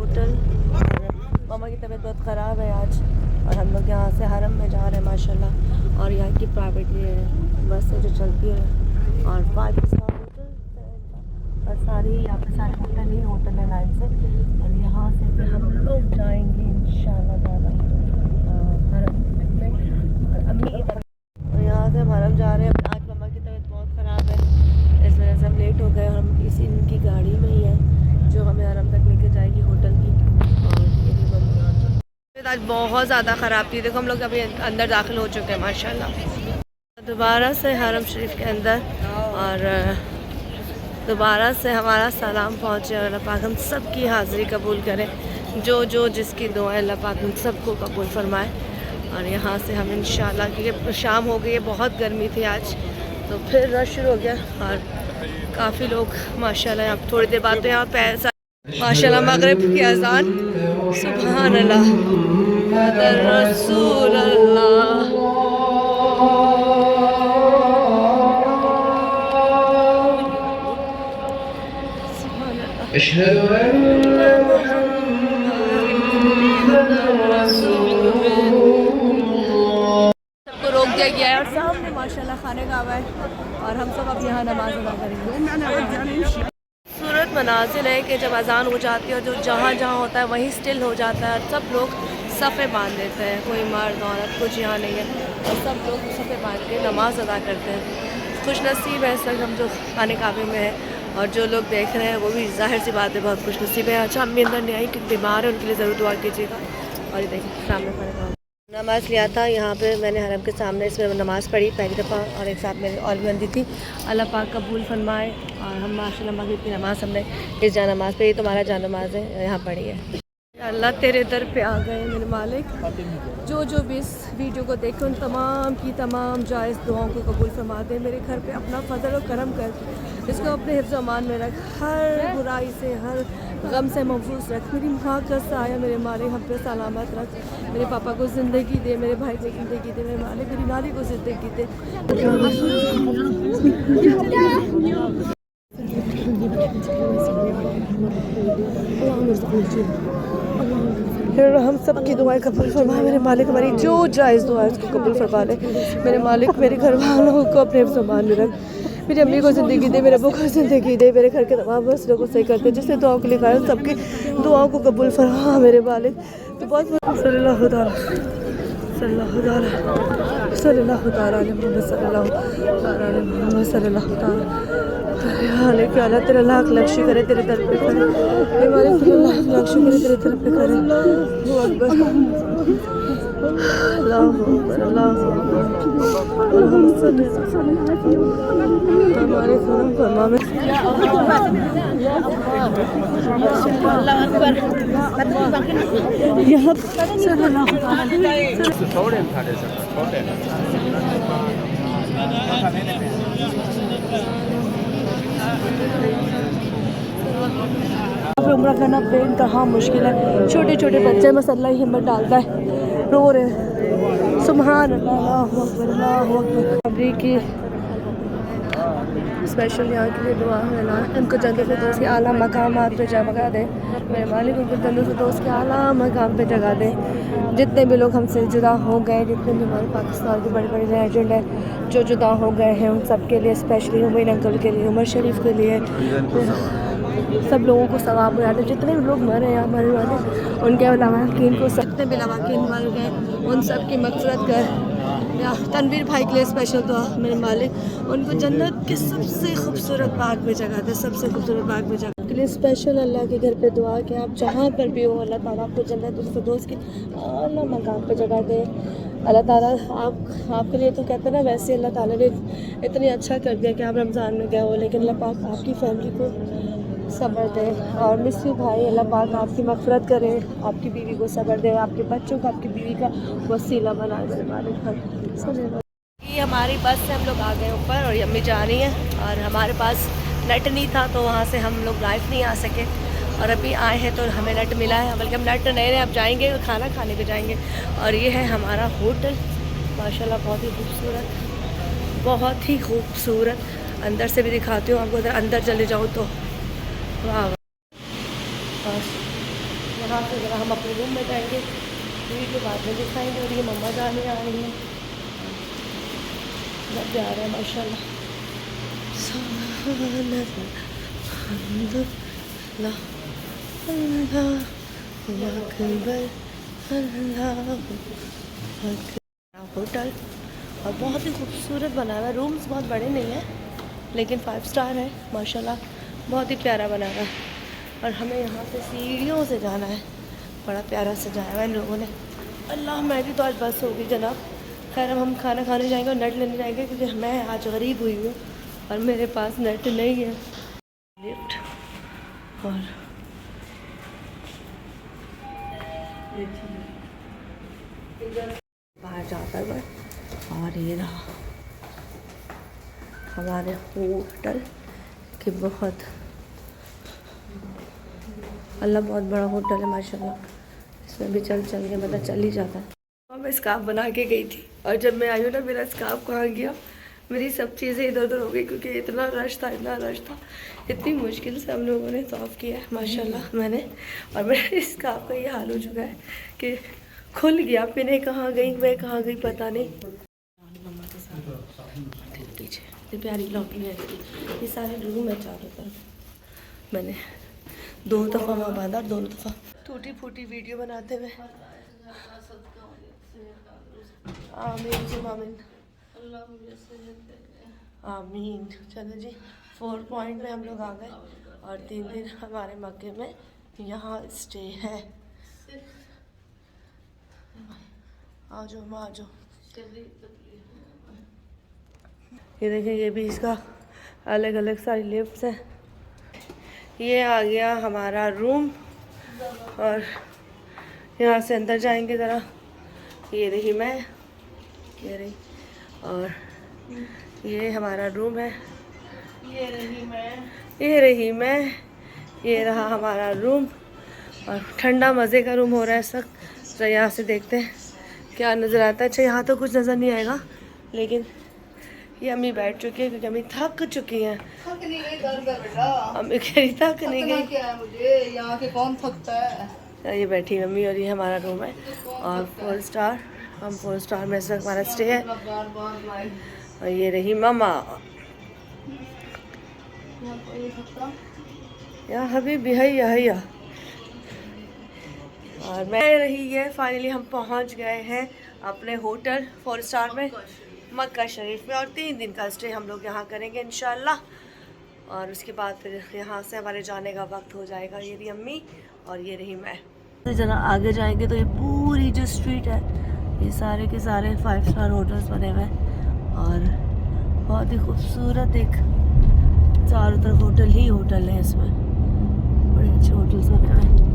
Hotel. मामा की तबीयत बहुत ख़राब है आज और हम लोग यहाँ से हरम में जा रहे हैं माशाल्लाह। और यहाँ की प्राइवेट बस है जो चलती है और 5 स्टार होटल और सारी यहाँ पे सारे होटल है लाइन से। और यहाँ से फिर हम लोग जाएंगे इंशाल्लाह ताला हरम में। और अम्मी की तबीयत और यहाँ से हम हरम जा रहे हैं। आज मामा की तबीयत बहुत ख़राब है, इस वजह से हम लेट हो गए। हम इसी इनकी गाड़ी में ही है जो हमें हरम तक लेके जाएगी होटल की। और ये भी मम्मी आज बहुत ज़्यादा ख़राब थी। देखो हम लोग अभी अंदर दाखिल हो चुके हैं माशाल्लाह दोबारा से हरम शरीफ के अंदर। और दोबारा से हमारा सलाम पहुँचे और अल्लाह पाक हम सब की हाज़िरी कबूल करें। जो जिसकी दुआ अल्लाह पाक हम सबको कबूल फरमाए। और यहाँ से हम इंशाल्लाह, क्योंकि शाम हो गई है, बहुत गर्मी थी आज, तो फिर रश शुरू हो गया और काफ़ी लोग माशाल्लाह यहाँ थोड़ी देर बाद तो यहाँ पैसा माशाल्लाह मगरिब की अज़ान सुभान अल्लाह मुहम्मद रसूल अल्लाह। अशहदु अन्ना मुहम्मदर रसूलुल्लाह। सबको रोक दिया गया है और सामने माशाल्लाह खाने का हुआ है और हम सब अब यहाँ नमाज अदा करेंगे। सूरत मनाजिल है कि जब अजान हो जाती है और जो जहाँ जहाँ होता है वहीं स्टिल हो जाता है और सब लोग सफ़े बांध देते हैं। कोई मर्द औरत कुछ यहाँ नहीं है और सब लोग सफ़े बांध के नमाज अदा करते हैं। खुश नसीब है सब हम जो खाने काबे में है और जो लोग देख रहे हैं वो भी जाहिर सी बात है बहुत खुश नसीब है। अच्छा अम्मी अंदर नहीं आई क्योंकि बीमार है, उनके लिए ज़रूर दुआ कीजिएगा। और ये देखिए सामने खाने का नमाज़ लिया था यहाँ पे मैंने हरम के सामने, इसमें नमाज़ पढ़ी पहली दफ़ा और एक साथ मेरी और भी बंदी थी। अल्लाह पाक कबूल फरमाए। और हम माशाल्लाह मगरिब की नमाज़ हमने इस जा नमाज़ पे, ये तुम्हारा जा नमाज़ है, यहाँ पढ़ी है। अल्लाह तेरे दर पे आ गए मेरे मालिक, जो भी इस वीडियो को देखे उन तमाम की तमाम जायज़ दुआओं को कबूल फरमा दे। मेरे घर पे अपना फजल और करम कर, इसको अपने हिफ्ज़ अमान में रख, हर बुराई से हर गम से महफूज रख। मेरी माँ का साया मेरे मालिक हम पे सलामत रख। मेरे पापा को ज़िंदगी दे, मेरे भाई को ज़िंदगी दे, मेरे मालिक मेरी नानी को ज़िंदगी दे। फिर हम सब की दुआएं कबूल फरमा मेरे मालिक, हमारी जो जायज़ दुआ है उसको कबूल फरमा ले मेरे मालिक। मेरे घर वालों को अपने ज़बान में रख, मेरी अम्मी को ज़िंदगी दे, मेरे अब्बू को ज़िंदगी दे, मेरे घर के तमाम मसलों को सही करते जिससे दुआओं के लिए कहा सबकी दुआओं को कबूल फरमा मेरे मालिक। तो बहुत सल्लल्लाहु अलैहि अल्लाह तेरा लाख लाख शुक्र है तेरे दर पे करे हमारे लाख लाख शुक्र है तेरे दर पे करे। अल्लाह हमारे फरमा में यहाँ उम्र करना बेइंतहा मुश्किल है। छोटे छोटे बच्चे मसल्ला ही हिम्मत डालता है, रो रहे सुभान अल्लाह की स्पेशल यहाँ के लिए दुआ है ना, उनको जन्नत फिरदौस के आला मकामात पे जगह दे मेरे मालिक, उनको जन्नत फिरदौस के आला मकाम पे जगह दे। जितने भी लोग हमसे जुदा हो गए, जितने भी हमारे पाकिस्तान के बड़े बड़े लेजेंड हैं जो जुदा हो गए हैं, उन सब के लिए स्पेशली हुमैन अंकल के लिए, उमर शरीफ के लिए, सब लोगों को सवाब हो जाते हैं। जितने भी लोग मरे हैं मरे वाले उनके लवाकिन को, जितने भी लवाकिन मर गए उन सब की मग़फ़िरत कर। या तनवीर भाई के लिए स्पेशल दुआ मेरे मालिक, उनको जन्नत के सबसे खूबसूरत बाग में जगह दे, सबसे खूबसूरत बाग में जगह के लिए स्पेशल अल्लाह के घर पे दुआ कि आप जहाँ पर भी हो अल्लाह ताला आपको जन्नत फिरदौस के आला मकाम पे जगह दे। अल्लाह ताला आपके लिए तो कहते हैं ना, वैसे अल्लाह ताला ने इतनी अच्छा कर दिया कि आप रमज़ान में गए हो, लेकिन अल्लाह पाक आपकी फैमिली को सब्र दे। और मिस्सी भाई अल्लाह पाक आपकी मग़फ़िरत करे, आपकी बीवी को सब्र दे, आपके बच्चों को आपकी बीवी का वसीला बना दे मालिक। ये हमारी बस से हम लोग आ गए ऊपर और अम्मी जा रही हैं और हमारे पास नेट नहीं था तो वहाँ से हम लोग लाइव नहीं आ सके और अभी आए हैं तो हमें नेट मिला है, बल्कि हम नेट नहीं रहे, अब जाएंगे खाना खाने पे जाएंगे। और ये है हमारा होटल माशाल्लाह, बहुत ही खूबसूरत, बहुत ही खूबसूरत। अंदर से भी दिखाती हूँ आपको, अगर अंदर चले जाओ तो वाह। यहाँ से ज़रा हम अपने रूम में जाएंगे, वीडियो बाद में दिखाएंगे। और ये मम्मा जाने आ रही हैं, बहुत प्यार है माशाल्लाह। होटल और बहुत ही खूबसूरत बना हुआ है। रूम्स बहुत बड़े नहीं हैं लेकिन 5 स्टार है माशाल्लाह, बहुत ही प्यारा बना हुआ है। और हमें यहाँ से सीढ़ियों से जाना है, बड़ा प्यारा सजाया हुआ है इन लोगों ने। अल्लाह मेरी तो आज बस होगी जनाब। खैर अब हम खाना खाने जाएंगे और नेट लेने जाएंगे क्योंकि मैं आज गरीब हुई हूँ और मेरे पास नेट नहीं है। लिफ्ट और बाहर जाता है मैं, और ये रहा हमारे होटल कि बहुत अल्लाह बहुत बड़ा होटल है माशाल्लाह। इसमें भी चल के मतलब चल ही जाता है। मैं स्कार्फ बना के गई थी और जब मैं आई हूँ ना मेरा स्कार्फ कहाँ गया, मेरी सब चीज़ें इधर उधर हो गई क्योंकि इतना रश था, इतना रश था। इतनी मुश्किल से हम लोगों ने सॉल्व किया है माशाल्लाह मैंने। और मेरे स्कार्फ का ये हाल हो चुका है कि खुल गया, पिने कहाँ गई, मैं कहाँ गई पता नहीं। पीछे इतनी प्यारी लॉबी है, ये सारे रूम है चारों तरफ। मैंने 2 दफ़ा वहाँ बांधा, दोनों दफ़ा टूटी फूटी वीडियो बनाते हुए। आमीन जी आमीन आमीन। चलो जी 4 पॉइंट में हम लोग आ गए और 3 दिन हमारे मक्के में यहाँ स्टे है। आ जाओ माँ, आ जाओ। ये देखिए ये भी इसका अलग अलग सारी लिफ्ट्स हैं। ये आ गया हमारा रूम और यहाँ से अंदर जाएंगे ज़रा। ये रही मैं, ये रही, और ये हमारा रूम है। ये रही मैं, ये रहा हमारा रूम। और ठंडा मज़े का रूम हो रहा है इस वक्त। तो यहाँ से देखते हैं क्या नज़र आता है। अच्छा यहाँ तो कुछ नज़र नहीं आएगा लेकिन ये अम्मी बैठ चुकी है क्योंकि अम्मी थक चुकी हैं। थक नहीं गई, दर्द है बेटा। अम्मी कह रही थक नहीं गई, क्या है मुझे यहाँ के कौन थकता है। ये बैठी मम्मी। और ये हमारा रूम है और 4 स्टार, हम 4 स्टार में से हमारा स्टे है। और ये रही मामा, यहाँ हबीबी हैया। और मैं रही है। फाइनली हम पहुँच गए हैं अपने होटल 4 स्टार में मक्का शरीफ में, और 3 दिन का स्टे हम लोग यहाँ करेंगे इंशाल्लाह। और उसके बाद फिर यहाँ से हमारे जाने का वक्त हो जाएगा। ये रही अम्मी और ये रही मैं। तो जरा आगे जाएंगे तो ये पूरी जो स्ट्रीट है ये सारे के सारे 5 स्टार होटल्स बने हुए हैं और बहुत ही खूबसूरत एक चारों तरफ होटल ही होटल है। इसमें बड़े अच्छे होटल्स बने हुए हैं।